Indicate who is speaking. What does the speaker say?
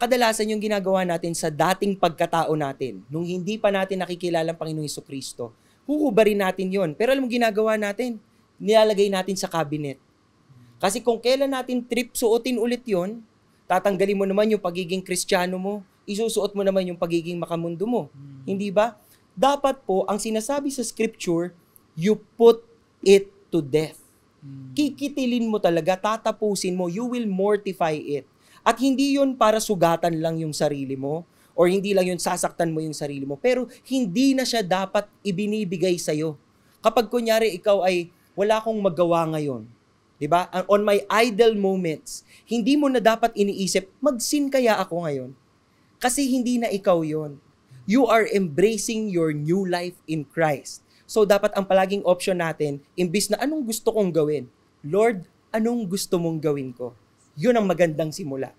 Speaker 1: kadalasan yung ginagawa natin sa dating pagkatao natin, nung hindi pa natin nakikilala ang Panginoong Hesukristo, huhubarin natin yon. Pero alam mo ginagawa natin? Nilalagay natin sa cabinet. Kasi kung kailan natin trip suotin ulit yon, tatanggalin mo naman yung pagiging Kristiyano mo, isusuot mo naman yung pagiging makamundo mo. Hindi ba? Dapat po, ang sinasabi sa scripture, you put it to death. Kikitilin mo talaga, tatapusin mo, you will mortify it. At hindi yon para sugatan lang yung sarili mo, or hindi lang yun sasaktan mo yung sarili mo, pero hindi na siya dapat ibinibigay sa'yo. Kapag kunyari ikaw ay wala akong magawa ngayon, diba? On my idle moments, hindi mo na dapat iniisip, mag-sin kaya ako ngayon? Kasi hindi na ikaw yon. You are embracing your new life in Christ. So dapat ang palaging option natin, imbis na anong gusto kong gawin, Lord, anong gusto mong gawin ko? Yun ang magandang simula.